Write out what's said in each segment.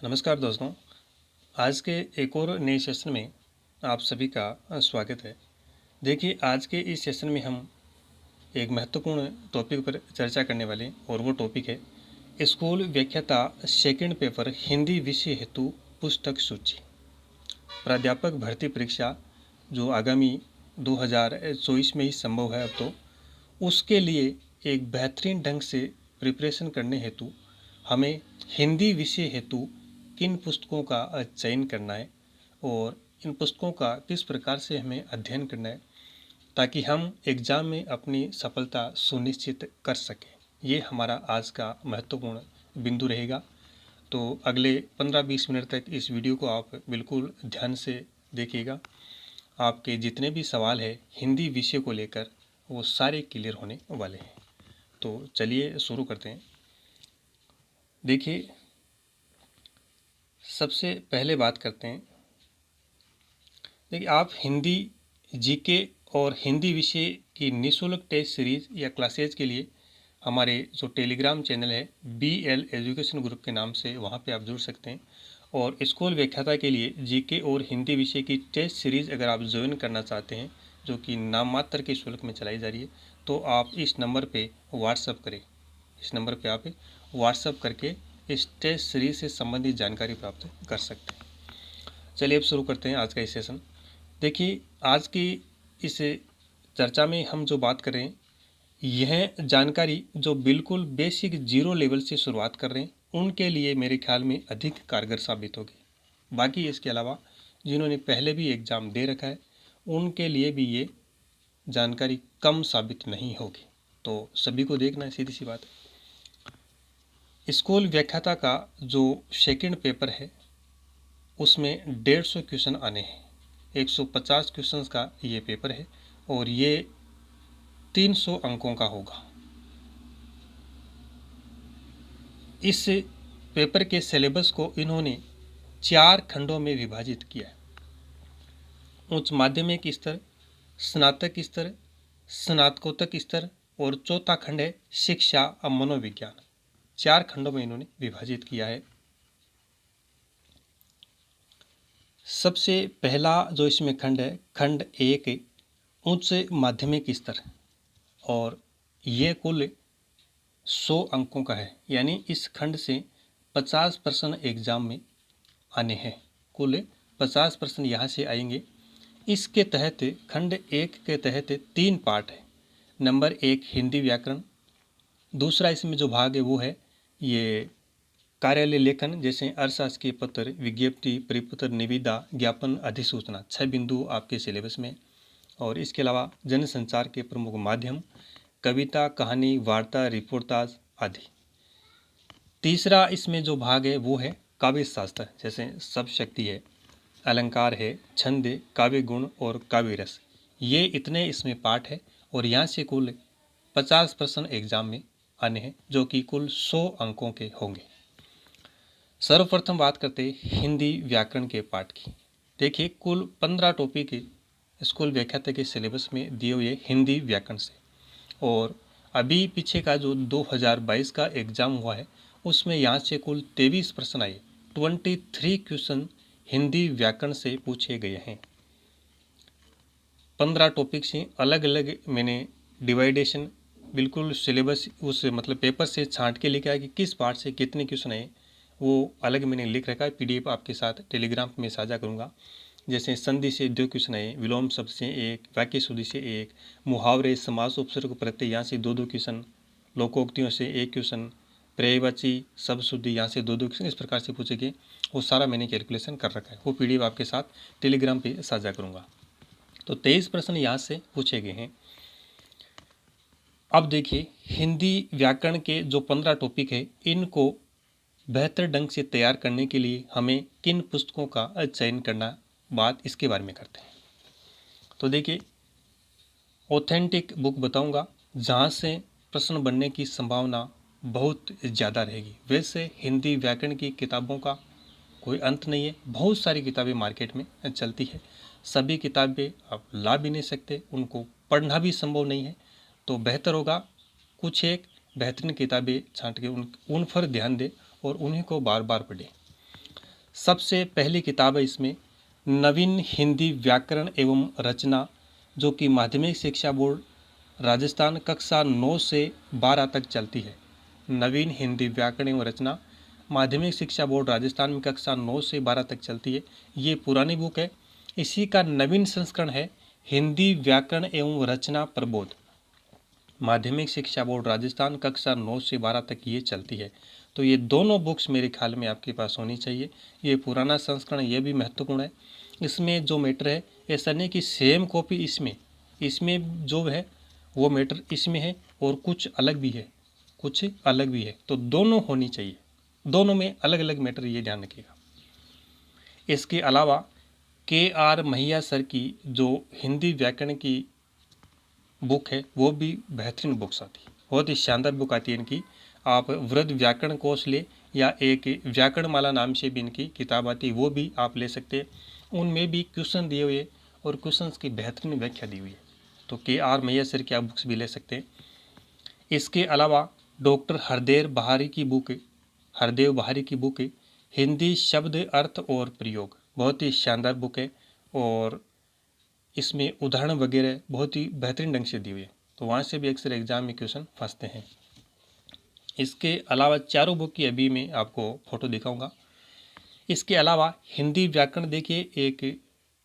नमस्कार दोस्तों। आज के एक और नए सेशन में आप सभी का स्वागत है। देखिए, आज के इस सेशन में हम एक महत्वपूर्ण टॉपिक पर चर्चा करने वाले हैं और वो टॉपिक है स्कूल व्याख्याता सेकंड पेपर हिंदी विषय हेतु पुस्तक सूची। प्राध्यापक भर्ती परीक्षा जो आगामी 2024 में ही संभव है अब तो, उसके लिए एक बेहतरीन ढंग से प्रिपरेशन करने हेतु हमें हिंदी विषय हेतु किन पुस्तकों का चयन करना है और इन पुस्तकों का किस प्रकार से हमें अध्ययन करना है ताकि हम एग्ज़ाम में अपनी सफलता सुनिश्चित कर सकें। ये हमारा आज का महत्वपूर्ण बिंदु रहेगा। तो अगले 15-20 मिनट तक इस वीडियो को आप बिल्कुल ध्यान से देखिएगा। आपके जितने भी सवाल है हिंदी विषय को लेकर वो सारे क्लियर होने वाले हैं। तो चलिए शुरू करते हैं। देखिए, सबसे पहले बात करते हैं। देखिए, आप हिंदी जीके और हिंदी विषय की निःशुल्क टेस्ट सीरीज या क्लासेज के लिए हमारे जो टेलीग्राम चैनल है BL एजुकेशन ग्रुप के नाम से, वहाँ पे आप जुड़ सकते हैं। और स्कूल व्याख्याता के लिए जीके और हिंदी विषय की टेस्ट सीरीज अगर आप ज्वाइन करना चाहते हैं, जो कि नाम मात्र के शुल्क में चलाई जा रही है, तो आप इस नंबर पे व्हाट्सअप करें। इस नंबर पे आप व्हाट्सअप करके इस टेस्ट सीरीज से संबंधित जानकारी प्राप्त कर सकते हैं। चलिए अब शुरू करते हैं आज का इस सेशन। देखिए, आज की इस चर्चा में हम जो बात कर रहे हैं, यह जानकारी जो बिल्कुल बेसिक जीरो लेवल से शुरुआत कर रहे हैं उनके लिए मेरे ख्याल में अधिक कारगर साबित होगी। बाकी इसके अलावा जिन्होंने पहले भी एग्ज़ाम दे रखा है उनके लिए भी ये जानकारी कम साबित नहीं होगी। तो सभी को देखना है, सीधी सी बात है। स्कूल व्याख्याता का जो सेकंड पेपर है उसमें 150 क्वेश्चन आने हैं। 150 क्वेश्चंस का ये पेपर है और ये 300 अंकों का होगा। इस पेपर के सिलेबस को इन्होंने 4 खंडों में विभाजित किया है। उच्च माध्यमिक स्तर, स्नातक स्तर, स्नातकोत्तर स्तर और चौथा खंड है शिक्षा और मनोविज्ञान। 4 खंडों में इन्होंने विभाजित किया है। सबसे पहला जो इसमें खंड है, खंड 1 उच्च माध्यमिक स्तर, और ये कुल 100 अंकों का है। यानी इस खंड से 50% एग्जाम में आने हैं। कुल 50% यहाँ से आएंगे। इसके तहत खंड 1 के तहत 3 पार्ट है। नंबर 1 हिंदी व्याकरण, दूसरा इसमें जो भाग है वो है ये कार्यालय लेखन, जैसे अर्थशास्त्रीय पत्र, विज्ञप्ति, परिपत्र, निविदा, ज्ञापन, अधिसूचना, 6 बिंदु आपके सिलेबस में। और इसके अलावा जनसंचार के प्रमुख माध्यम, कविता, कहानी, वार्ता, रिपोर्टाज आदि। तीसरा इसमें जो भाग है वो है काव्य शास्त्र, जैसे शब्द शक्ति है, अलंकार है, छंद, काव्य गुण और काव्य रस। ये इतने इसमें पाठ है और यहाँ से कुल 50% एग्जाम में आने हैं, जो कि कुल 100 अंकों के होंगे। सर्वप्रथम बात करते हैं हिंदी व्याकरण के पाठ की। देखिए, कुल 15 टॉपिक स्कूल व्याख्याता के सिलेबस में दिए हुए हिंदी व्याकरण से, और अभी पीछे का जो 2022 का एग्ज़ाम हुआ है उसमें यहाँ से कुल 23 प्रश्न आए। 23 क्वेश्चन हिंदी व्याकरण से पूछे गए हैं। 15 टॉपिक से अलग अलग मैंने डिवाइडेशन बिल्कुल सिलेबस उस मतलब पेपर से छांट के लेके आया कि किस पार्ट से कितने क्वेश्चन आए, वो अलग मैंने लिख रखा है। PDF आपके साथ टेलीग्राम में साझा करूँगा। जैसे संधि से 2 क्वेश्चन आए, विलोम शब्द से 1, वाक्य शुद्धि से 1, मुहावरे, समास, उपसर्ग, प्रत्यय यहाँ से 2-2 क्वेश्चन, लोकोक्तियों से 1 क्वेश्चन, पर्यायवाची, शब्द शुद्धि यहाँ से 2-2 क्वेश्चन, इस प्रकार से पूछेंगे। वो सारा मैंने कैलकुलेशन कर रखा है। वो PDF आपके साथ टेलीग्राम पे साझा करूँगा। तो 23 प्रश्न यहाँ से पूछे गए हैं। अब देखिए, हिंदी व्याकरण के जो 15 टॉपिक है इनको बेहतर ढंग से तैयार करने के लिए हमें किन पुस्तकों का चयन करना, बात इसके बारे में करते हैं। तो देखिए, ऑथेंटिक बुक बताऊंगा जहाँ से प्रश्न बनने की संभावना बहुत ज़्यादा रहेगी। वैसे हिंदी व्याकरण की किताबों का कोई अंत नहीं है। बहुत सारी किताबें मार्केट में चलती है। सभी किताबें आप ला भी नहीं सकते, उनको पढ़ना भी संभव नहीं है। तो बेहतर होगा कुछ एक बेहतरीन किताबें छांट के उन पर ध्यान दें और उन्हीं को बार बार पढ़ें। सबसे पहली किताब है इसमें नवीन हिंदी व्याकरण एवं रचना, जो कि माध्यमिक शिक्षा बोर्ड राजस्थान कक्षा 9 से 12 तक चलती है। नवीन हिंदी व्याकरण एवं रचना माध्यमिक शिक्षा बोर्ड राजस्थान में कक्षा 9 से 12 तक चलती है। ये पुरानी बुक है। इसी का नवीन संस्करण है हिंदी व्याकरण एवं रचना प्रबोध, माध्यमिक शिक्षा बोर्ड राजस्थान कक्षा 9 से 12 तक ये चलती है। तो ये दोनों बुक्स मेरे ख्याल में आपके पास होनी चाहिए। ये पुराना संस्करण ये भी महत्वपूर्ण है। इसमें जो मैटर है ऐसा नहीं कि सेम कॉपी इसमें जो है वो मैटर इसमें है और कुछ अलग भी है, तो दोनों होनी चाहिए, दोनों में अलग अलग मैटर, ये ध्यान रखिएगा। इसके अलावा KR मैया सर की जो हिंदी व्याकरण की बुक है वो भी बेहतरीन बुक्स आती है, बहुत ही शानदार बुक आती है इनकी। आप वृद्ध व्याकरण कोश ले या एक व्याकरण माला नाम से भी इनकी किताब आती है, वो भी आप ले सकते हैं। उनमें भी क्वेश्चन दिए हुए और क्वेश्चंस की बेहतरीन व्याख्या दी हुई है। तो KR मैया सर की आप बुक्स भी ले सकते हैं। इसके अलावा डॉक्टर हरदेव बहारी की बुक है हिंदी शब्द अर्थ और प्रयोग, बहुत ही शानदार बुक है और इसमें उदाहरण वगैरह बहुत ही बेहतरीन ढंग से दी हुई है, तो वहाँ से भी अक्सर एग्जाम में क्वेश्चन फंसते हैं। इसके अलावा चारों बुक की अभी मैं आपको फोटो दिखाऊंगा। इसके अलावा हिंदी व्याकरण देखिए एक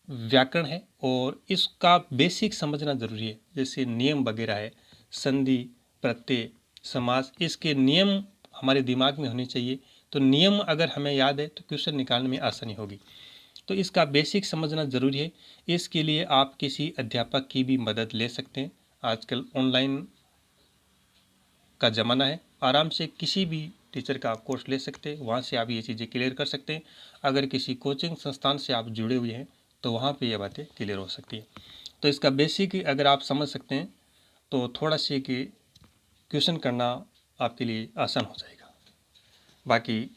व्याकरण है और इसका बेसिक समझना ज़रूरी है, जैसे नियम वगैरह है, संधि, प्रत्यय, समास, इसके नियम हमारे दिमाग में होने चाहिए। तो नियम अगर हमें याद है तो क्वेश्चन निकालने में आसानी होगी। तो इसका बेसिक समझना ज़रूरी है। इसके लिए आप किसी अध्यापक की भी मदद ले सकते हैं। आजकल ऑनलाइन का ज़माना है, आराम से किसी भी टीचर का आप कोर्स ले सकते हैं, वहाँ से आप ये चीज़ें क्लियर कर सकते हैं। अगर किसी कोचिंग संस्थान से आप जुड़े हुए हैं तो वहाँ पे ये बातें क्लियर हो सकती है। तो इसका बेसिक अगर आप समझ सकते हैं तो थोड़ा सी कि क्वेश्चन करना आपके लिए आसान हो जाएगा। बाकी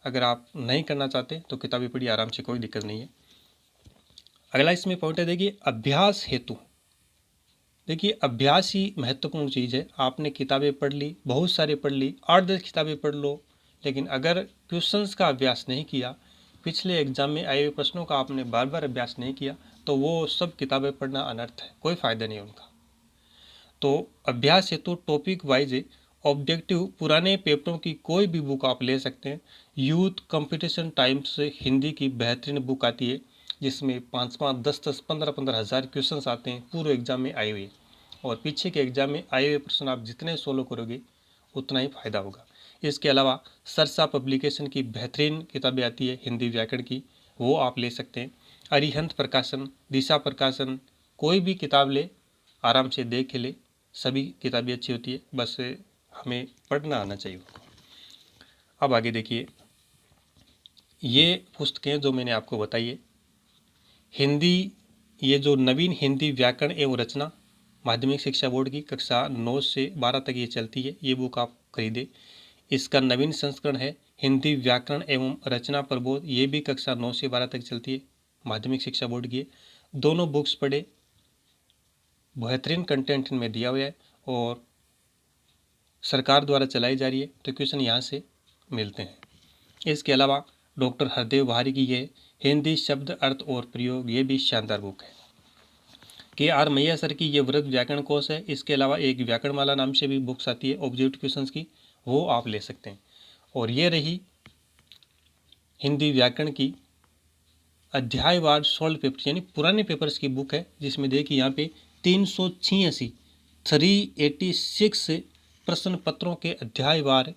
अगर आप नहीं करना चाहते तो किताबें पढ़िए आराम से, कोई दिक्कत नहीं है। अगला इसमें पॉइंट है देखिए अभ्यास हेतु। देखिए अभ्यास ही महत्वपूर्ण चीज़ है। आपने किताबें पढ़ ली, बहुत सारे पढ़ ली, 8-10 किताबें पढ़ लो, लेकिन अगर क्वेश्चंस का अभ्यास नहीं किया, पिछले एग्जाम में आए हुए प्रश्नों का आपने बार बार अभ्यास नहीं किया, तो वो सब किताबें पढ़ना अनर्थ है, कोई फ़ायदा नहीं उनका। तो अभ्यास हेतु टॉपिक वाइज ऑब्जेक्टिव पुराने पेपरों की कोई भी बुक आप ले सकते हैं। यूथ कंपटीशन टाइम्स से हिंदी की बेहतरीन बुक आती है, जिसमें 5-5, 10-10, 15-15 हज़ार क्वेश्चंस आते हैं, पूरे एग्जाम में आए हुए, और पीछे के एग्जाम में आए हुए प्रश्न आप जितने सोल्व करोगे उतना ही फायदा होगा। इसके अलावा सरसा पब्लिकेशन की बेहतरीन किताबें आती है हिंदी व्याकरण की, वो आप ले सकते हैं। अरिहंत प्रकाशन, दिशा प्रकाशन, कोई भी किताब ले, आराम से देख के ले, सभी किताबें अच्छी होती है, बस हमें पढ़ना आना चाहिए उनको। अब आगे देखिए, ये पुस्तकें जो मैंने आपको बताई है हिंदी, ये जो नवीन हिंदी व्याकरण एवं रचना माध्यमिक शिक्षा बोर्ड की कक्षा 9 से 12 तक ये चलती है, ये बुक आप खरीदें। इसका नवीन संस्करण है हिंदी व्याकरण एवं रचना प्रबोध, ये भी कक्षा 9 से 12 तक चलती है, माध्यमिक शिक्षा बोर्ड की है। दोनों बुक्स पढ़े, बेहतरीन कंटेंट इनमें दिया हुआ है और सरकार द्वारा चलाई जा रही है, तो क्वेश्चन यहाँ से मिलते हैं। इसके अलावा डॉक्टर हरदेव बहारी की ये हिंदी शब्द अर्थ और प्रयोग, ये भी शानदार बुक है। KR मैया सर की ये वृद्ध व्याकरण कोश है। इसके अलावा एक व्याकरण माला नाम से भी बुक्स आती है ऑब्जेक्टिव क्वेश्चंस की, वो आप ले सकते हैं। और ये रही हिंदी व्याकरण की अध्यायवार 16 पेपर यानी पुराने पेपर्स की बुक है, जिसमें देखिए यहाँ पे 386 प्रश्न पत्रों के अध्यायवार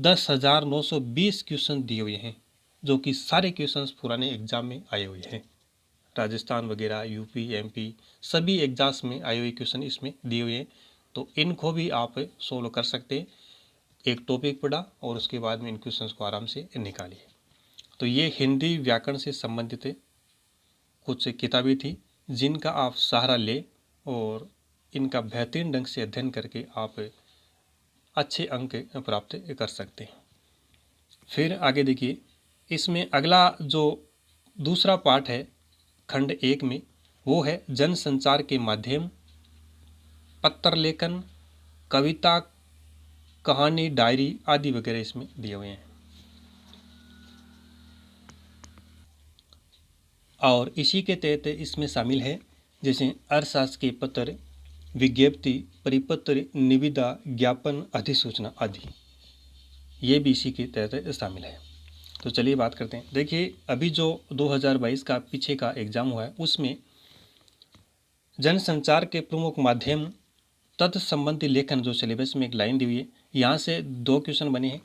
10,920 क्वेश्चन दिए हुए हैं, जो कि सारे क्वेश्चंस पुराने एग्जाम में आए हुए हैं। राजस्थान वगैरह, यूपी, MP सभी एग्जाम्स में आए हुए क्वेश्चन इसमें दिए हुए हैं, तो इनको भी आप सोल्व कर सकते हैं। एक टॉपिक पढ़ा और उसके बाद में इन क्वेश्चंस को आराम से निकालिए। तो ये हिंदी व्याकरण से संबंधित कुछ किताबें थी जिनका आप सहारा ले और इनका बेहतरीन ढंग से अध्ययन करके आप अच्छे अंक प्राप्त कर सकते हैं। फिर आगे देखिए, इसमें अगला जो दूसरा पार्ट है खंड 1 में, वो है जन संचार के माध्यम, पत्र लेखन, कविता, कहानी, डायरी आदि वगैरह इसमें दिए हुए हैं। और इसी के तहत इसमें शामिल है जैसे अर्थशास्त्र के पत्र, विज्ञप्ति, परिपत्र, निविदा, ज्ञापन, अधिसूचना आदि, ये भी इसी के तहत शामिल है। तो चलिए बात करते हैं। देखिए अभी जो 2022 का पीछे का एग्जाम हुआ है उसमें जनसंचार के प्रमुख माध्यम तत्व संबंधी लेखन जो सिलेबस में एक लाइन दी हुई है, यहाँ से 2 क्वेश्चन बने हैं।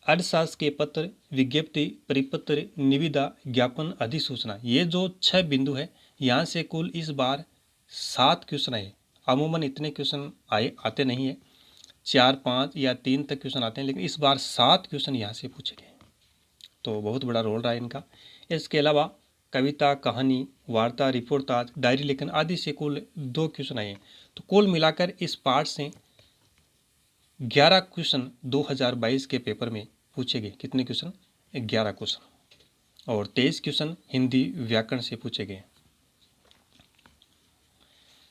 अर्थशास्त्र के पत्र, विज्ञप्ति, परिपत्र, निविदा, ज्ञापन, अधिसूचना, ये जो 6 बिंदु है यहाँ से कुल इस बार 7 क्वेश्चन आए। अमूमन इतने क्वेश्चन आते नहीं है, 4, 5 या 3 तक क्वेश्चन आते हैं, लेकिन इस बार 7 क्वेश्चन यहाँ से पूछे गए, तो बहुत बड़ा रोल रहा है इनका। इसके अलावा कविता, कहानी, वार्ता, रिपोर्टाज, डायरी लेखन आदि से कुल 2 क्वेश्चन आए हैं। तो कुल मिलाकर इस पार्ट से 11 क्वेश्चन 2022 के पेपर में पूछे गए। कितने क्वेश्चन? 11 क्वेश्चन, और 23 क्वेश्चन हिंदी व्याकरण से पूछे गए।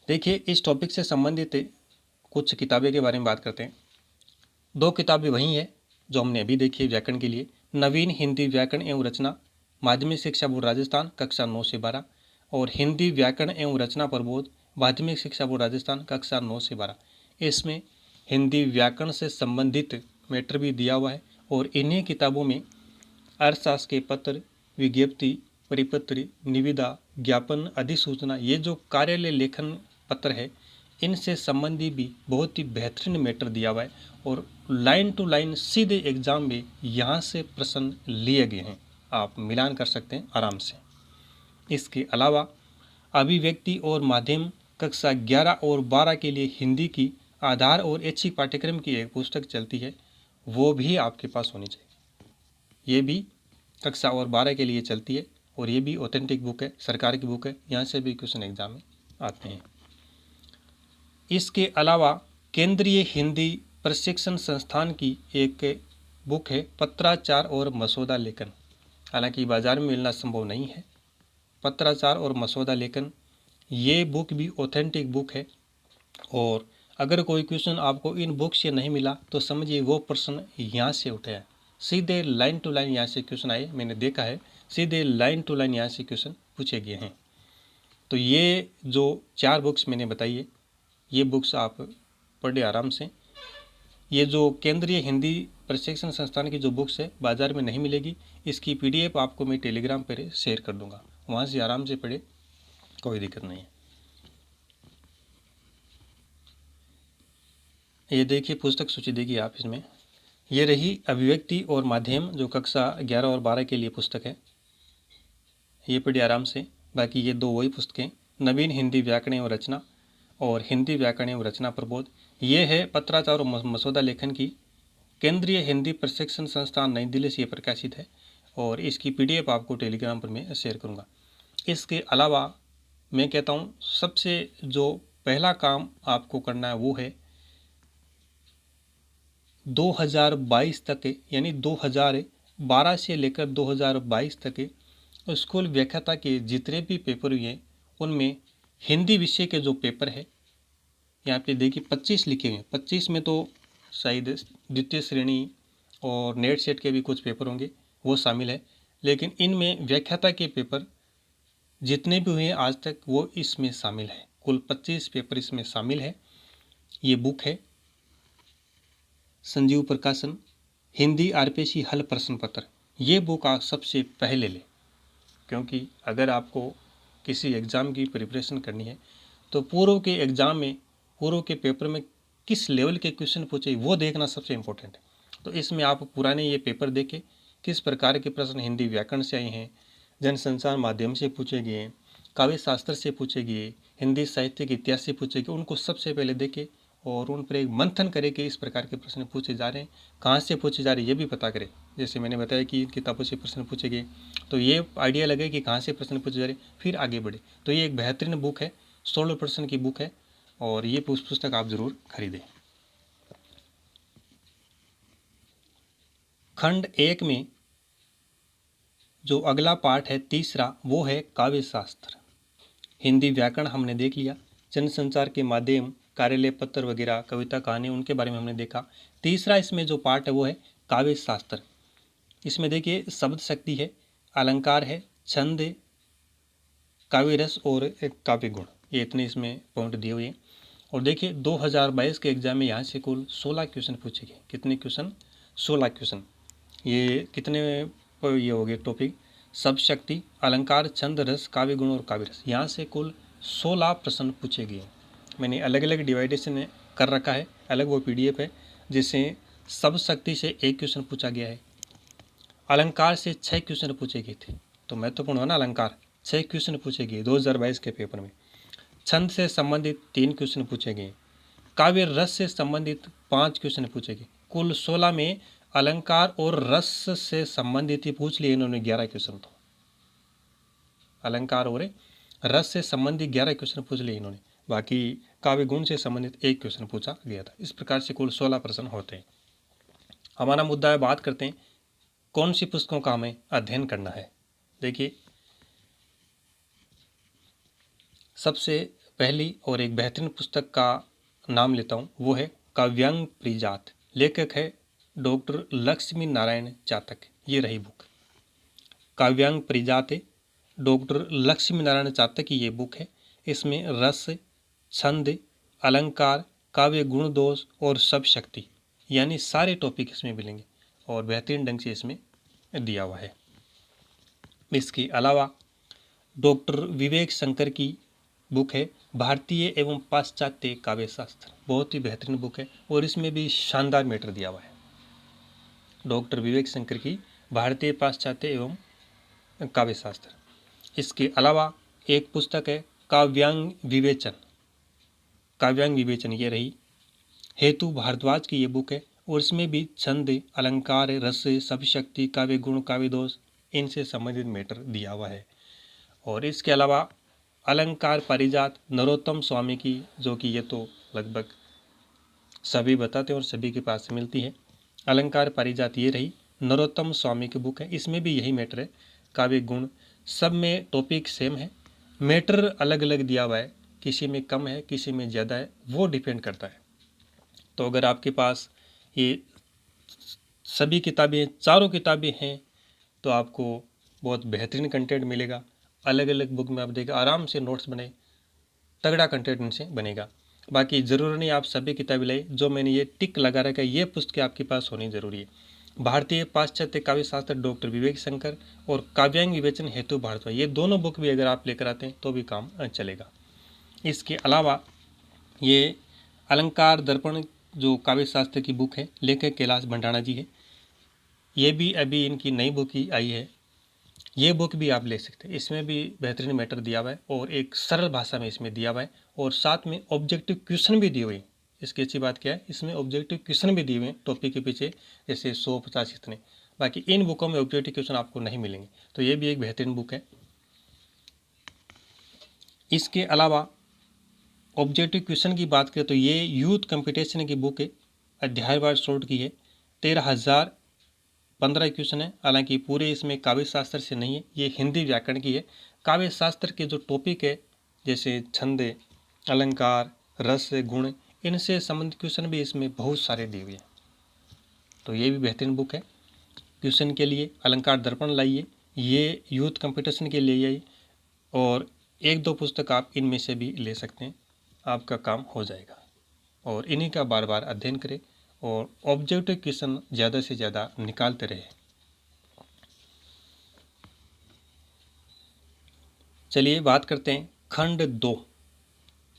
देखिए इस टॉपिक से संबंधित कुछ किताबें के बारे में बात करते हैं। 2 किताबें वही हैं जो हमने अभी देखी है व्याकरण के लिए, नवीन हिंदी व्याकरण एवं रचना, माध्यमिक शिक्षा बोर्ड राजस्थान, कक्षा 9 से 12, और हिंदी व्याकरण एवं रचना प्रबोध, माध्यमिक शिक्षा बोर्ड राजस्थान, कक्षा 9 से 12। इसमें हिंदी व्याकरण से संबंधित मैटर भी दिया हुआ है, और इन्हीं किताबों में अर्थशास्त्र के पत्र, विज्ञप्ति, परिपत्र, निविदा, ज्ञापन, अधिसूचना, ये जो कार्यालय लेखन पत्र है इनसे संबंधी भी बहुत ही बेहतरीन मैटर दिया हुआ है, और लाइन टू लाइन सीधे एग्जाम में यहाँ से प्रश्न लिए गए हैं, आप मिलान कर सकते हैं आराम से। इसके अलावा अभिव्यक्ति और माध्यम कक्षा 11 और 12 के लिए हिंदी की आधार और ऐच्छिक पाठ्यक्रम की एक पुस्तक चलती है, वो भी आपके पास होनी चाहिए। ये भी कक्षा और 12 के लिए चलती है, और ये भी ऑथेंटिक बुक है, सरकार की बुक है, यहाँ से भी क्वेश्चन एग्जाम में आते हैं। इसके अलावा केंद्रीय हिंदी प्रशिक्षण संस्थान की एक बुक है, पत्राचार और मसौदा लेखन। हालांकि बाजार में मिलना संभव नहीं है, पत्राचार और मसौदा लेखन, ये बुक भी ऑथेंटिक बुक है। और अगर कोई क्वेश्चन आपको इन बुक से नहीं मिला तो समझिए वो प्रश्न यहाँ से उठे हैं, सीधे लाइन टू लाइन यहाँ से क्वेश्चन आए, मैंने देखा है, सीधे लाइन टू लाइन यहाँ से क्वेश्चन पूछे गए हैं। तो ये जो 4 बुक्स मैंने बताई है, ये बुक्स आप पढ़े आराम से। ये जो केंद्रीय हिंदी प्रशिक्षण संस्थान की जो बुक्स है बाज़ार में नहीं मिलेगी, इसकी PDF आपको मैं टेलीग्राम पर शेयर कर दूंगा, वहाँ से आराम से पढ़े, कोई दिक्कत नहीं है। ये देखिए पुस्तक सूची देखिए आप इसमें, ये रही अभिव्यक्ति और माध्यम जो कक्षा 11 और 12 के लिए पुस्तक है, ये पढ़िए आराम से। बाकी ये 2 वही पुस्तकें, नवीन हिंदी व्याकरण एवं रचना और हिंदी व्याकरण एवं रचना प्रबोध, ये है पत्राचार और मसौदा लेखन की, केंद्रीय हिंदी प्रशिक्षण संस्थान नई दिल्ली से ये प्रकाशित है, और इसकी PDF आपको टेलीग्राम पर मैं शेयर करूँगा। इसके अलावा मैं कहता हूँ सबसे जो पहला काम आपको करना है वो है 2022 तक, यानी 2012 से लेकर 2022 तक स्कूल व्याख्याता के जितने भी पेपर हुए हैं उनमें हिंदी विषय के जो पेपर है, यहाँ पे देखिए 25 लिखे हुए हैं, 25 में तो शायद द्वितीय श्रेणी और नेट सेट के भी कुछ पेपर होंगे वो शामिल है, लेकिन इनमें व्याख्याता के पेपर जितने भी हुए हैं आज तक वो इसमें शामिल है, कुल 25 पेपर इसमें शामिल है। ये बुक है संजीव प्रकाशन हिंदी RPSC हल प्रश्न पत्र, ये बुक आप सबसे पहले लें, क्योंकि अगर आपको किसी एग्ज़ाम की प्रिपरेशन करनी है तो पूर्व के एग्ज़ाम में, पूर्व के पेपर में किस लेवल के क्वेश्चन पूछे वो देखना सबसे इम्पोर्टेंट है। तो इसमें आप पुराने ये पेपर देखें, किस प्रकार के प्रश्न हिंदी व्याकरण से आए हैं, जनसंचार माध्यम से पूछे गए हैं, काव्य शास्त्र से पूछे गए, हिंदी साहित्य के इतिहास से पूछे गए, उनको सबसे पहले देखें और उन पर एक मंथन करें कि इस प्रकार के प्रश्न पूछे जा रहे हैं, कहाँ से पूछे जा रहे हैं ये भी पता करें। जैसे मैंने बताया कि इन किताबों से प्रश्न पूछे गए, तो ये आइडिया लगे कि कहाँ से प्रश्न पूछे जा रहे, फिर आगे बढ़े। तो ये एक बेहतरीन बुक है, 16 प्रश्न की बुक है, और ये पुस्तक आप ज़रूर खरीदें। खंड 1 में जो अगला पार्ट है तीसरा, वो है काव्य शास्त्र। हिंदी व्याकरण हमने देख लिया, जनसंचार के माध्यम, कार्यालय पत्र वगैरह, कविता कहानी, उनके बारे में हमने देखा। तीसरा इसमें जो पार्ट है वो है काव्य शास्त्र। इसमें देखिए शब्द शक्ति है, अलंकार है, छंद है, काव्य रस और एक काव्य गुण, ये इतने इसमें पॉइंट दिए हुए हैं। और देखिए 2022 के एग्जाम में यहाँ से कुल 16 क्वेश्चन पूछे गए। कितने क्वेश्चन? 16 क्वेश्चन। ये कितने ये हो गए टॉपिक? शब्द शक्ति, अलंकार, छंद, रस, काव्य गुण और काव्य रस। यहाँ से कुल 16 प्रश्न पूछे गए। मैंने अलग अलग डिवाइडेशन कर रखा है, अलग वो PDF है, जिससे शब्द शक्ति से 1 क्वेश्चन पूछा गया है, अलंकार से 6 क्वेश्चन पूछे गए थे, तो महत्वपूर्ण है ना अलंकार, 6 क्वेश्चन पूछे गए 2022 के पेपर में। छंद से संबंधित 3 क्वेश्चन पूछे गए, काव्य रस से संबंधित 5 क्वेश्चन पूछे गए। कुल 16 में अलंकार और रस से संबंधित ही पूछ लिए इन्होंने 11 क्वेश्चन। तो अलंकार और रस से संबंधित 11 क्वेश्चन पूछ लिए इन्होंने, बाकी काव्य गुण से संबंधित 1 क्वेश्चन पूछा गया था। इस प्रकार से कुल 16 प्रश्न होते हैं। हमारा मुद्दा है, बात करते हैं कौन सी पुस्तकों का हमें अध्ययन करना है। देखिए सबसे पहली और एक बेहतरीन पुस्तक का नाम लेता हूँ, वो है काव्यांग परिजात। लेखक है डॉक्टर लक्ष्मी नारायण चातक। ये रही बुक, काव्यांग परिजात है, डॉक्टर लक्ष्मी नारायण चातक की ये बुक है। इसमें रस, छंद, अलंकार, काव्य गुण दोष और शब्द शक्ति यानी सारे टॉपिक इसमें मिलेंगे और बेहतरीन ढंग से इसमें दिया हुआ है। इसके अलावा डॉक्टर विवेक शंकर की बुक है भारतीय एवं पाश्चात्य काव्य शास्त्र। बहुत ही बेहतरीन बुक है और इसमें भी शानदार मैटर दिया हुआ है। डॉक्टर विवेक शंकर की भारतीय पाश्चात्य एवं काव्य शास्त्र। इसके अलावा एक पुस्तक है काव्यांग विवेचन। काव्यांग विवेचन ये रही, हेतु भारद्वाज की ये बुक है और इसमें भी छंद, अलंकार, रस, शब्द शक्ति, काव्य गुण, काव्य दोष, इनसे संबंधित मैटर दिया हुआ है। और इसके अलावा अलंकार पारिजात नरोत्तम स्वामी की, जो कि ये तो लगभग सभी बताते हैं और सभी के पास मिलती है। अलंकार पारिजात ये रही, नरोत्तम स्वामी की बुक है। इसमें भी यही मैटर है, काव्य गुण, सब में टॉपिक सेम है, मैटर अलग अलग दिया हुआ है, किसी में कम है किसी में ज़्यादा है, वो डिपेंड करता है। तो अगर आपके पास ये सभी किताबें, चारों किताबें हैं, तो आपको बहुत बेहतरीन कंटेंट मिलेगा। अलग अलग बुक में आप देखिए आराम से नोट्स बने, तगड़ा कंटेंट इनसे बनेगा। बाकी ज़रूरी नहीं आप सभी किताबें लाए, जो मैंने ये टिक लगा रखा है ये पुस्तकें आपके पास होनी ज़रूरी है। भारतीय पाश्चात्य काव्य शास्त्र डॉक्टर विवेक शंकर और काव्यांग विवेचन हेतु भारद्वाज, ये दोनों बुक भी अगर आप लेकर आते हैं तो भी काम चलेगा। इसके अलावा ये अलंकार दर्पण जो काव्य शास्त्र की बुक है, लेखक कैलाश भंडाणा जी है, ये भी अभी इनकी नई बुक ही आई है, ये बुक भी आप ले सकते हैं। इसमें भी बेहतरीन मैटर दिया हुआ है और एक सरल भाषा में इसमें दिया हुआ है और साथ में ऑब्जेक्टिव क्वेश्चन भी दिए हुए हैं। इसकी अच्छी बात क्या है, इसमें ऑब्जेक्टिव क्वेश्चन भी दिए हुए हैं टॉपिक के पीछे, जैसे 100-50 इतने। बाकी इन बुकों में ऑब्जेक्टिव क्वेश्चन आपको नहीं मिलेंगे, तो ये भी एक बेहतरीन बुक है। इसके अलावा ऑब्जेक्टिव क्वेश्चन की बात करें तो ये यूथ कंपटीशन की बुक है, अध्यायवार शॉर्ट की है, 13,015 क्वेश्चन है। हालांकि पूरे इसमें काव्य शास्त्र से नहीं है, ये हिंदी व्याकरण की है। काव्य शास्त्र के जो टॉपिक है जैसे छंद, अलंकार, रस, गुण, इनसे संबंधित क्वेश्चन भी इसमें बहुत सारे दिए हुए हैं, तो ये भी बेहतरीन बुक है क्वेश्चन के लिए। अलंकार दर्पण लाइए, ये यूथ कंपटीशन के लिए आइए, और 1-2 पुस्तक आप इनमें से भी ले सकते हैं, आपका काम हो जाएगा। और इन्हीं का बार बार अध्ययन करें और ऑब्जेक्टिव क्वेश्चन ज़्यादा से ज़्यादा निकालते रहे। चलिए बात करते हैं खंड 2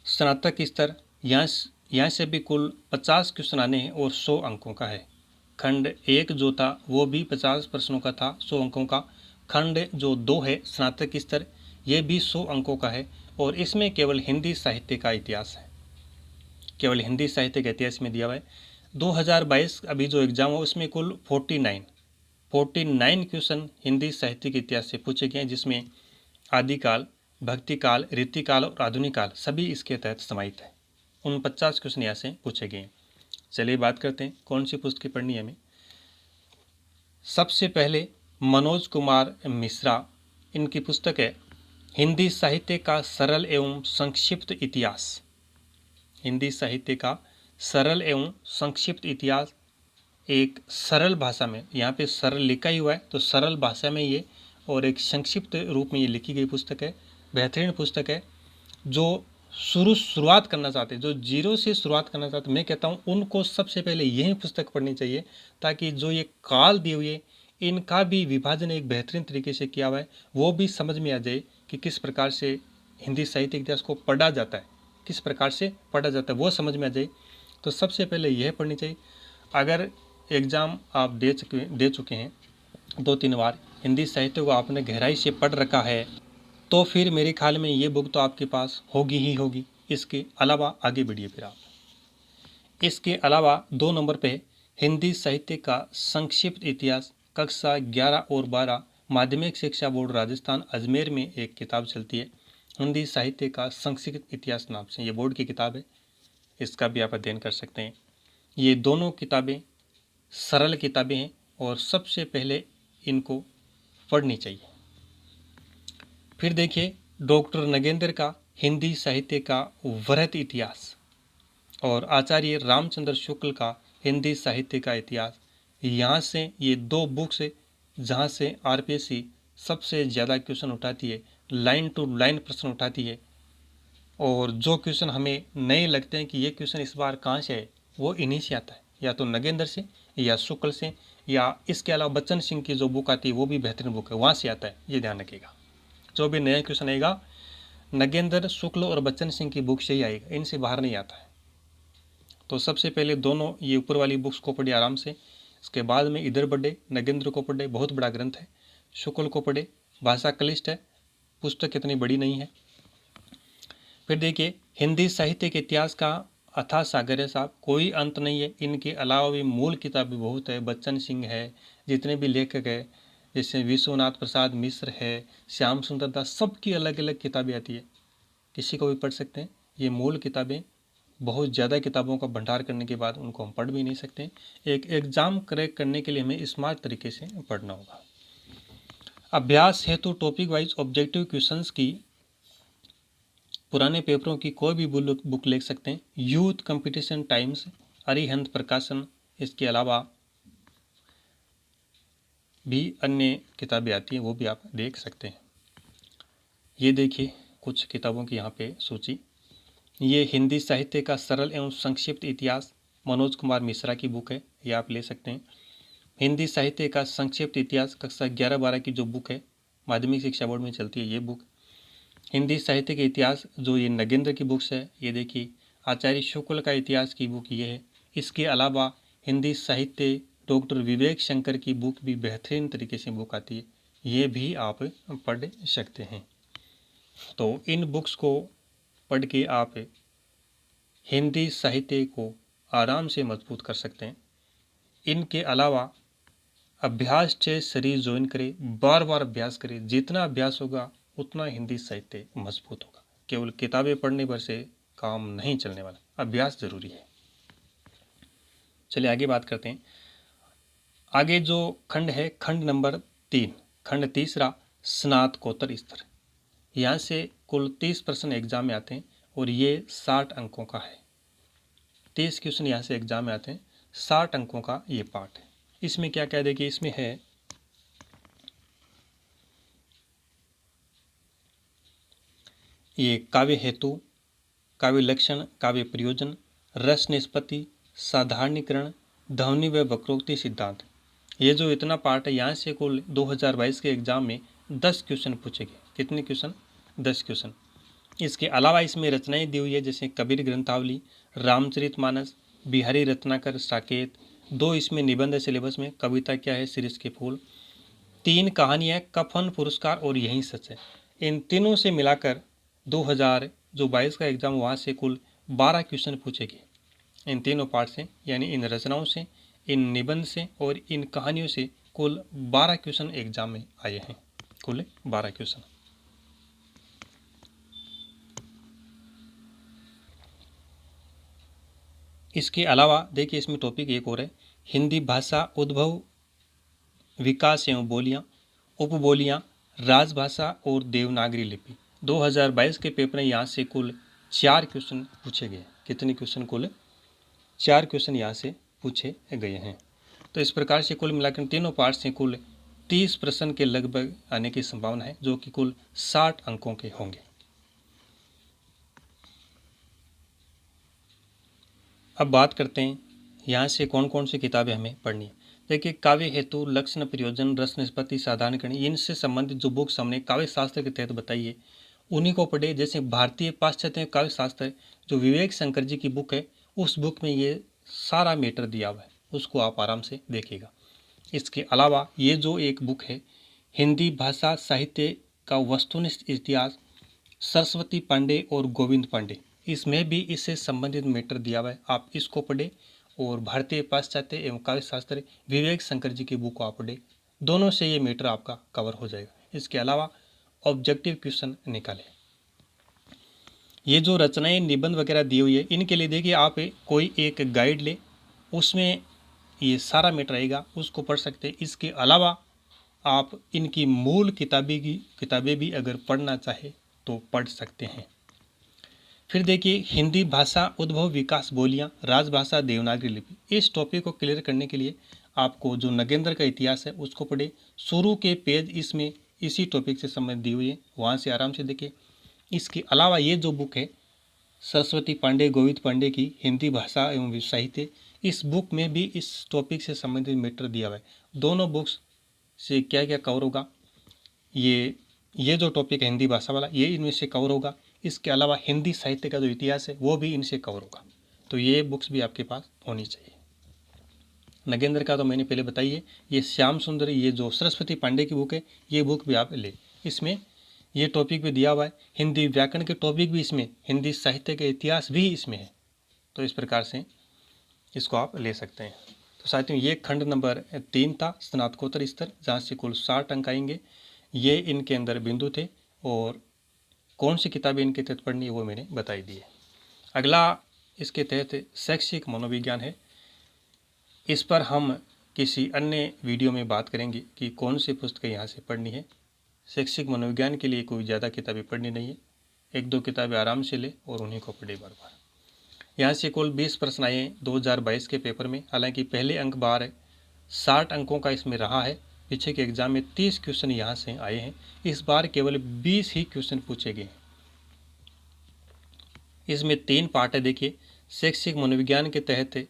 स्नातक स्तर। यहाँ से भी कुल 50 क्वेश्चन आने हैं और 100 अंकों का है। खंड 1 जो था वो भी 50 प्रश्नों का था, 100 अंकों का। खंड जो 2 है स्नातक स्तर, ये भी 100 अंकों का है और इसमें केवल हिंदी साहित्य का इतिहास है, केवल हिंदी साहित्य के इतिहास में दिया हुआ है। 2022 अभी जो एग्ज़ाम हो उसमें कुल 49 क्वेश्चन हिंदी साहित्य के इतिहास से पूछे गए हैं, जिसमें आदिकाल, भक्तिकाल, रीतिकाल और आधुनिक काल सभी इसके तहत समाहित है। 49 क्वेश्चन यहाँ से पूछे गए हैं। चलिए बात करते हैं कौन सी पुस्तकें पढ़नी है हमें। सबसे पहले मनोज कुमार मिश्रा, इनकी पुस्तक है हिंदी साहित्य का सरल एवं संक्षिप्त इतिहास। हिंदी साहित्य का सरल एवं संक्षिप्त इतिहास, एक सरल भाषा में, यहाँ पे सरल लिखा ही हुआ है तो सरल भाषा में ये और एक संक्षिप्त रूप में ये लिखी गई पुस्तक है। बेहतरीन पुस्तक है। जो शुरुआत करना चाहते हैं, जो जीरो से शुरुआत करना चाहते हैं, मैं कहता हूँ उनको सबसे पहले यही पुस्तक पढ़नी चाहिए, ताकि जो ये काल दिए हुए इनका भी विभाजन एक बेहतरीन तरीके से किया हुआ है, वो भी समझ में आ जाए कि किस प्रकार से हिंदी साहित्य इतिहास को पढ़ा जाता है, किस प्रकार से पढ़ा जाता है, वो समझ में आ जाए। तो सबसे पहले यह पढ़नी चाहिए। अगर एग्ज़ाम आप दे चुके हैं 2-3 बार, हिंदी साहित्य को आपने गहराई से पढ़ रखा है, तो फिर मेरे ख्याल में ये बुक तो आपके पास होगी ही होगी। इसके अलावा आगे बढ़िए फिर आप। इसके अलावा 2 नंबर पे हिंदी साहित्य का संक्षिप्त इतिहास, कक्षा 11 और 12, माध्यमिक शिक्षा बोर्ड राजस्थान अजमेर में एक किताब चलती है, हिंदी साहित्य का संक्षिप्त इतिहास नाम से। ये बोर्ड की किताब है, इसका भी आप अध्ययन कर सकते हैं। ये दोनों किताबें सरल किताबें हैं और सबसे पहले इनको पढ़नी चाहिए। फिर देखिए डॉक्टर नगेंद्र का हिंदी साहित्य का वृहत इतिहास और आचार्य रामचंद्र शुक्ल का हिंदी साहित्य का इतिहास। यहाँ से ये 2 बुक्स है जहाँ से आरपीएससी सबसे ज़्यादा क्वेश्चन उठाती है, लाइन टू लाइन प्रश्न उठाती है। और जो क्वेश्चन हमें नए लगते हैं कि ये क्वेश्चन इस बार कहाँ से है, वो इन्हीं से आता है, या तो नगेंद्र से या शुक्ल से, या इसके अलावा बच्चन सिंह की जो बुक आती है वो भी बेहतरीन बुक है, वहाँ से आता है। ये ध्यान रखिएगा, जो भी नया क्वेश्चन आएगा नगेंद्र, शुक्ल और बच्चन सिंह की बुक से ही आएगा, इनसे बाहर नहीं आता है। तो सबसे पहले दोनों ये ऊपर वाली बुक्स को पढ़े आराम से। इसके बाद में इधर बढ़े, नगेंद्र को पढ़े, बहुत बड़ा ग्रंथ है। शुक्ल को पढ़े, भाषा क्लिष्ट है, पुस्तक इतनी बड़ी नहीं है। फिर देखिए हिंदी साहित्य के इतिहास का अथाह सागर है साहब, कोई अंत नहीं है। इनके अलावा भी मूल किताबें बहुत है, बच्चन सिंह है, जितने भी लेखक है, जैसे विश्वनाथ प्रसाद मिश्र है, श्याम सुंदर दास, सबकी अलग अलग किताबें आती है, किसी को भी पढ़ सकते हैं। ये मूल किताबें, बहुत ज़्यादा किताबों का भंडार करने के बाद उनको हम पढ़ भी नहीं सकते। एक एग्ज़ाम क्रैक करने के लिए हमें स्मार्ट तरीके से पढ़ना होगा। अभ्यास हेतु टॉपिक वाइज ऑब्जेक्टिव क्वेश्चंस की पुराने पेपरों की कोई भी बुक ले सकते हैं। यूथ कंपटीशन टाइम्स, अरिहंत प्रकाशन, इसके अलावा भी अन्य किताबें आती हैं, वो भी आप देख सकते हैं। ये देखिए कुछ किताबों की यहाँ पे सूची। ये हिंदी साहित्य का सरल एवं संक्षिप्त इतिहास, मनोज कुमार मिश्रा की बुक है, ये आप ले सकते हैं। हिंदी साहित्य का संक्षिप्त इतिहास, कक्षा 11-12 की जो बुक है, माध्यमिक शिक्षा बोर्ड में चलती है ये बुक। हिंदी साहित्य के इतिहास जो ये नगेंद्र की बुक्स है, ये देखिए आचार्य शुक्ल का इतिहास की बुक ये है। इसके अलावा हिंदी साहित्य डॉक्टर विवेक शंकर की बुक भी बेहतरीन तरीके से बुक आती है, ये भी आप पढ़ सकते हैं। तो इन बुक्स को पढ़ के आप हिंदी साहित्य को आराम से मजबूत कर सकते हैं। इनके अलावा अभ्यास से शरीर ज्वाइन करें, बार बार अभ्यास करें, जितना अभ्यास होगा उतना हिंदी साहित्य मजबूत होगा। केवल किताबें पढ़ने भर से काम नहीं चलने वाला, अभ्यास जरूरी है। चलिए आगे बात करते हैं। आगे जो खंड है, खंड नंबर 3, खंड तीसरा, स्नातकोत्तर स्तर। यहाँ से कुल 30 प्रश्न एग्जाम में आते हैं और ये 60 अंकों का है। 30 क्वेश्चन यहाँ से एग्जाम में आते हैं, 60 अंकों का ये पार्ट है। इसमें क्या क्या देखिए, इसमें है ये काव्य हेतु, काव्य लक्षण, काव्य प्रयोजन, रस निष्पत्ति, साधारणीकरण, ध्वनि व वक्रोक्ति सिद्धांत। ये जो इतना पार्ट है, यहाँ से कुल 2022 के एग्जाम में 10 क्वेश्चन पूछे गए। कितने क्वेश्चन? 10 क्वेश्चन। इसके अलावा इसमें रचनाएं दी हुई है, जैसे कबीर ग्रंथावली, रामचरितमानस, बिहारी रत्नाकर साकेत। 2 इसमें निबंध है सिलेबस में, कविता क्या है, शिरीष के फूल। 3 कहानियाँ, कफन, पुरस्कार और यही सच है। इन तीनों से मिलाकर 2022 का एग्जाम, वहाँ से कुल 12 क्वेश्चन पूछे गए इन तीनों पार्ट से, यानी इन रचनाओं से, इन निबंध से और इन कहानियों से कुल 12 क्वेश्चन एग्जाम में आए हैं, कुल 12 क्वेश्चन। इसके अलावा देखिए इसमें टॉपिक एक और है, हिंदी भाषा उद्भव, विकास एवं बोलियाँ, उपबोलियाँ, राजभाषा और देवनागरी लिपि। 2022 के पेपर में यहाँ से कुल 4 क्वेश्चन पूछे गए। कितने क्वेश्चन? कुल 4 क्वेश्चन यहाँ से पूछे गए हैं। तो इस प्रकार से कुल मिलाकर तीनों पार्ट से कुल 30 प्रश्न के लगभग आने की संभावना है, जो कि कुल 60 अंकों के होंगे। अब बात करते हैं यहाँ से कौन कौन सी किताबें हमें पढ़नी है। देखिए, काव्य हेतु, लक्षण, प्रयोजन, रस निष्पत्ति, साधारणीकरण, इनसे संबंधित जो बुक्स हमने काव्य शास्त्र के तहत बताई है उन्हीं को पढ़े। जैसे भारतीय पाश्चात्य काव्य शास्त्र जो विवेक शंकर जी की बुक है, उस बुक में ये सारा मैटर दिया हुआ है, उसको आप आराम से देखिएगा। इसके अलावा ये जो एक बुक है हिंदी भाषा साहित्य का वस्तुनिष्ठ इतिहास, सरस्वती पांडे और गोविंद पांडे, इसमें भी इससे संबंधित मैटर दिया हुआ है, आप इसको पढ़े। और भारतीय पाश्चात्य एवं काव्य शास्त्र विवेक शंकर जी की बुक को आप पढ़े, दोनों से ये मैटर आपका कवर हो जाएगा। इसके अलावा ऑब्जेक्टिव क्वेश्चन निकालें। ये जो रचनाएं निबंध वगैरह दी हुई है, इनके लिए देखिए आप कोई एक गाइड ले, उसमें ये सारा मैटर रहेगा, उसको पढ़ सकते हैं। इसके अलावा आप इनकी मूल किताबें भी अगर पढ़ना चाहे तो पढ़ सकते हैं। फिर देखिए, हिंदी भाषा उद्भव, विकास, बोलियां, राजभाषा, देवनागरी लिपि, इस टॉपिक को क्लियर करने के लिए आपको जो नगेंद्र का इतिहास है उसको पढ़े। शुरू के पेज इसमें इसी टॉपिक से संबंधित दी हुई है, वहाँ से आराम से देखिए। इसके अलावा ये जो बुक है सरस्वती पांडे गोविंद पांडे की हिंदी भाषा एवं साहित्य, इस बुक में भी इस टॉपिक से संबंधित मैटर दिया हुआ है। दोनों बुक्स से क्या क्या कवर होगा, ये जो टॉपिक है हिंदी भाषा वाला, ये इनमें से कवर होगा। इसके अलावा हिंदी साहित्य का जो इतिहास है वो भी इनसे कवर होगा। तो ये बुक्स भी आपके पास होनी चाहिए। नगेंद्र का तो मैंने पहले बताई है। ये श्याम सुंदर, ये जो सरस्वती पांडे की बुक है, ये बुक भी आप ले, इसमें ये टॉपिक भी दिया हुआ है। हिंदी व्याकरण के टॉपिक भी इसमें, हिंदी साहित्य के इतिहास भी इसमें है। तो इस प्रकार से इसको आप ले सकते हैं। तो साथियों, ये खंड नंबर 3 था, स्नातकोत्तर स्तर, जहाँ से कुल 60 अंक आएंगे। ये इनके अंदर बिंदु थे और कौन सी किताबें इनके तहत पढ़नी है वो मैंने बताई दी है। अगला इसके तहत शैक्षिक मनोविज्ञान है। इस पर हम किसी अन्य वीडियो में बात करेंगे कि कौन सी पुस्तकें यहाँ से पढ़नी है। शैक्षिक मनोविज्ञान के लिए कोई ज़्यादा किताबें पढ़नी नहीं है, 1-2 किताबें आराम से ले और उन्हीं को पढ़े बार बार। यहाँ से कुल 20 प्रश्न आए हैं 2022 के पेपर में। हालांकि पहले अंक बार है, 60 अंकों का इसमें रहा है। पीछे के एग्जाम में 30 क्वेश्चन यहाँ से आए हैं, इस बार केवल 20 ही क्वेश्चन पूछे गए हैं। इसमें 3 पार्ट है। देखिए, शैक्षिक मनोविज्ञान के तहत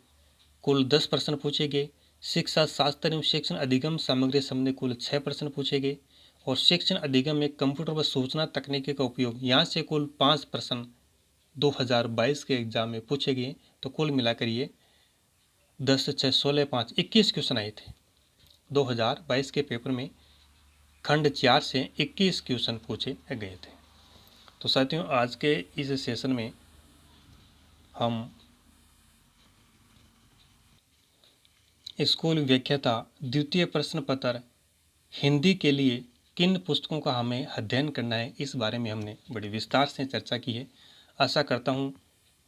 कुल 10 प्रश्न पूछे गए। शिक्षा शास्त्र एवं शिक्षण अधिगम सामग्री संबंधी कुल 6 प्रश्न पूछे गए। और शिक्षण अधिगम में कंप्यूटर व सूचना तकनीकी का उपयोग, यहाँ से कुल 5 प्रश्न 2022 के एग्जाम में पूछे गए। तो कुल मिलाकर ये 10, 6, 16, 5, 21 क्वेश्चन आए थे 2022 के पेपर में। खंड 4 से 21 क्वेश्चन पूछे गए थे। तो साथियों, आज के इस सेशन में हम स्कूल व्याख्याता द्वितीय प्रश्न पत्र हिंदी के लिए किन पुस्तकों का हमें अध्ययन करना है, इस बारे में हमने बड़ी विस्तार से चर्चा की है। आशा करता हूँ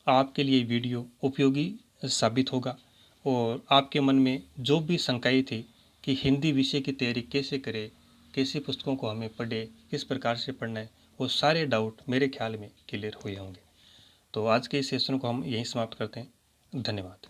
आपके लिए वीडियो उपयोगी साबित होगा और आपके मन में जो भी शंकाएं थी कि हिंदी विषय की तैयारी कैसे करें, कैसी पुस्तकों को हमें पढ़े, किस प्रकार से पढ़ना है, वो सारे डाउट मेरे ख्याल में क्लियर हुए होंगे। तो आज के इस सेशन को हम यहीं समाप्त करते हैं। धन्यवाद।